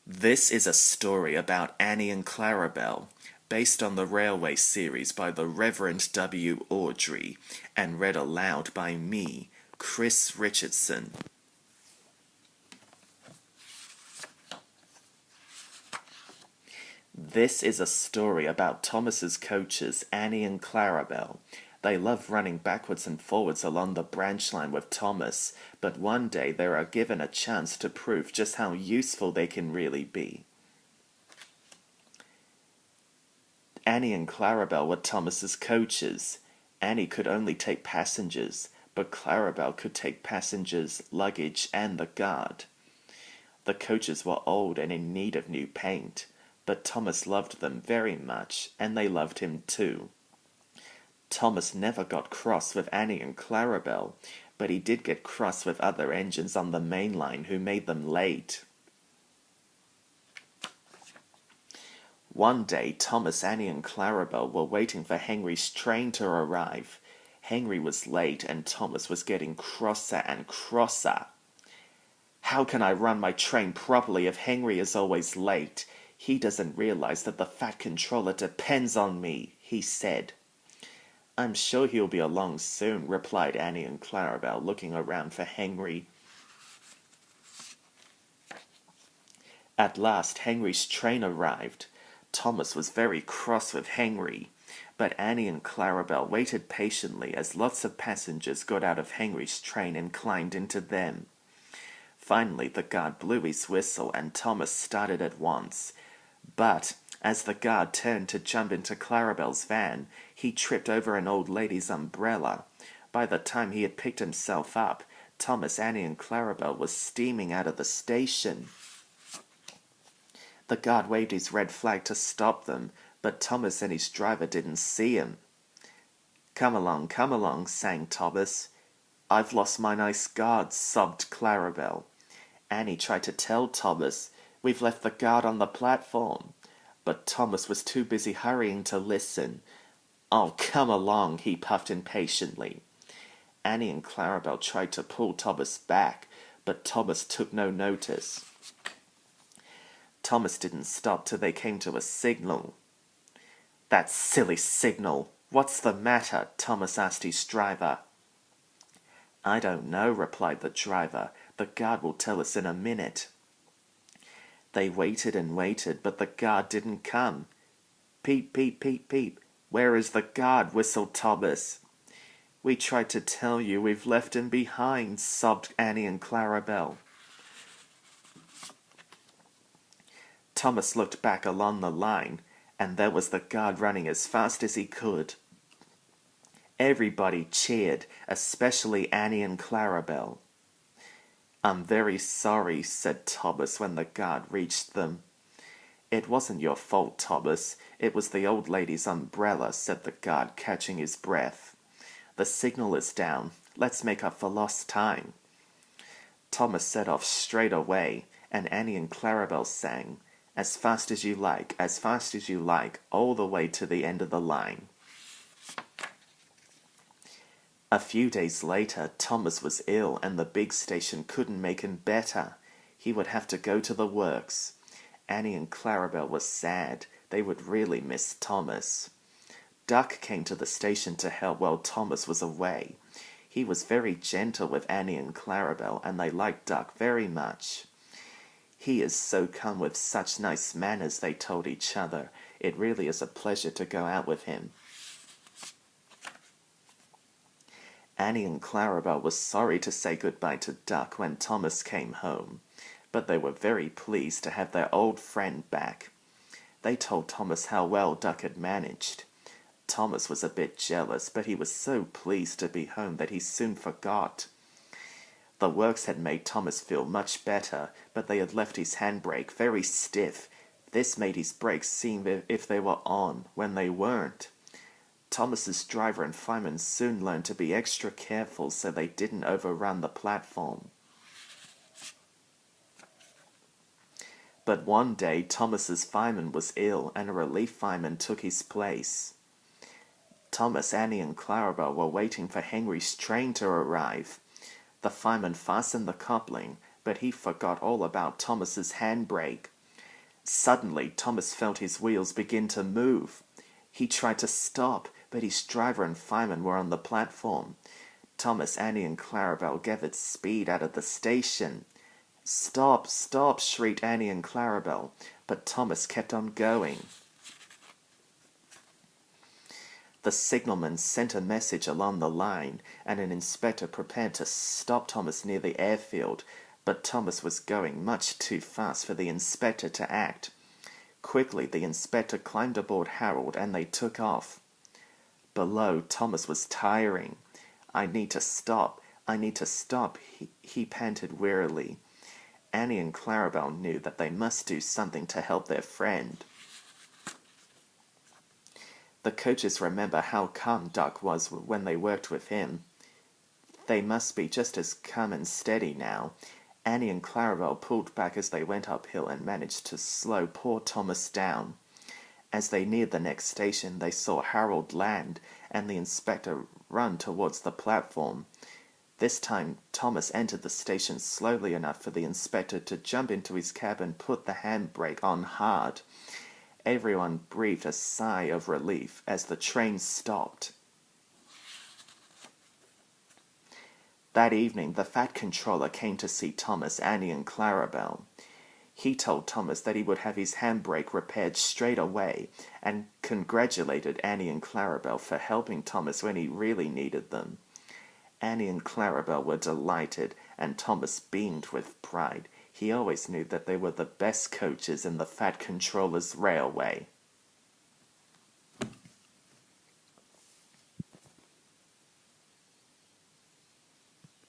This is a story about Annie and Clarabel, based on the Railway series by the Reverend W. Awdry, and read aloud by me, Chris Richardson. This is a story about Thomas's coaches, Annie and Clarabel. They love running backwards and forwards along the branch line with Thomas, but one day they are given a chance to prove just how useful they can really be. Annie and Clarabel were Thomas's coaches. Annie could only take passengers, but Clarabel could take passengers, luggage, and the guard. The coaches were old and in need of new paint, but Thomas loved them very much, and they loved him too. Thomas never got cross with Annie and Clarabel, but he did get cross with other engines on the main line who made them late. One day, Thomas, Annie, and Clarabel were waiting for Henry's train to arrive. Henry was late, and Thomas was getting crosser and crosser. "How can I run my train properly if Henry is always late? He doesn't realize that the Fat Controller depends on me," he said. "I'm sure he'll be along soon," replied Annie and Clarabel, looking around for Henry. At last, Henry's train arrived. Thomas was very cross with Henry, but Annie and Clarabel waited patiently as lots of passengers got out of Henry's train and climbed into them. Finally, the guard blew his whistle and Thomas started at once. But as the guard turned to jump into Clarabel's van, he tripped over an old lady's umbrella. By the time he had picked himself up, Thomas, Annie, and Clarabel were steaming out of the station. The guard waved his red flag to stop them, but Thomas and his driver didn't see him. come along," sang Thomas. "I've lost my nice guard," sobbed Clarabel. Annie tried to tell Thomas, "We've left the guard on the platform." But Thomas was too busy hurrying to listen. "Oh, come along," he puffed impatiently. Annie and Clarabel tried to pull Thomas back, but Thomas took no notice. Thomas didn't stop till they came to a signal. "That silly signal! What's the matter?" Thomas asked his driver. "I don't know," replied the driver. "The guard will tell us in a minute." They waited and waited, but the guard didn't come. "Peep, peep, peep, peep. Where is the guard?" whistled Thomas. "We tried to tell you we've left him behind," sobbed Annie and Clarabel. Thomas looked back along the line, and there was the guard running as fast as he could. Everybody cheered, especially Annie and Clarabel. "I'm very sorry," said Thomas when the guard reached them. "It wasn't your fault, Thomas. It was the old lady's umbrella," said the guard, catching his breath. "The signal is down. Let's make up for lost time." Thomas set off straight away, and Annie and Clarabel sang, as fast as you like, all the way to the end of the line. A few days later, Thomas was ill and the big station couldn't make him better. He would have to go to the works. Annie and Clarabel were sad. They would really miss Thomas. Duck came to the station to help while Thomas was away. He was very gentle with Annie and Clarabel, and they liked Duck very much. "He is so calm with such nice manners," they told each other. "It really is a pleasure to go out with him." Annie and Clarabel were sorry to say goodbye to Duck when Thomas came home, but they were very pleased to have their old friend back. They told Thomas how well Duck had managed. Thomas was a bit jealous, but he was so pleased to be home that he soon forgot. The works had made Thomas feel much better, but they had left his handbrake very stiff. This made his brakes seem as if they were on when they weren't. Thomas's driver and fireman soon learned to be extra careful so they didn't overrun the platform. But one day, Thomas's fireman was ill and a relief fireman took his place. Thomas, Annie, and Clarabel were waiting for Henry's train to arrive. The fireman fastened the coupling, but he forgot all about Thomas's handbrake. Suddenly, Thomas felt his wheels begin to move. He tried to stop, but his driver and fireman were on the platform. Thomas, Annie, and Clarabel gathered speed out of the station. "Stop, stop," shrieked Annie and Clarabel, but Thomas kept on going. The signalman sent a message along the line, and an inspector prepared to stop Thomas near the airfield, but Thomas was going much too fast for the inspector to act. Quickly, the inspector climbed aboard Harold, and they took off. Below, Thomas was tiring. "I need to stop. I need to stop," he panted wearily. Annie and Clarabel knew that they must do something to help their friend. The coaches remember how calm Duck was when they worked with him. They must be just as calm and steady now. Annie and Clarabel pulled back as they went uphill and managed to slow poor Thomas down. As they neared the next station, they saw Harold land and the inspector run towards the platform. This time, Thomas entered the station slowly enough for the inspector to jump into his cab and put the handbrake on hard. Everyone breathed a sigh of relief as the train stopped. That evening, the Fat Controller came to see Thomas, Annie, and Clarabel. He told Thomas that he would have his handbrake repaired straight away, and congratulated Annie and Clarabel for helping Thomas when he really needed them. Annie and Clarabel were delighted, and Thomas beamed with pride. He always knew that they were the best coaches in the Fat Controller's railway.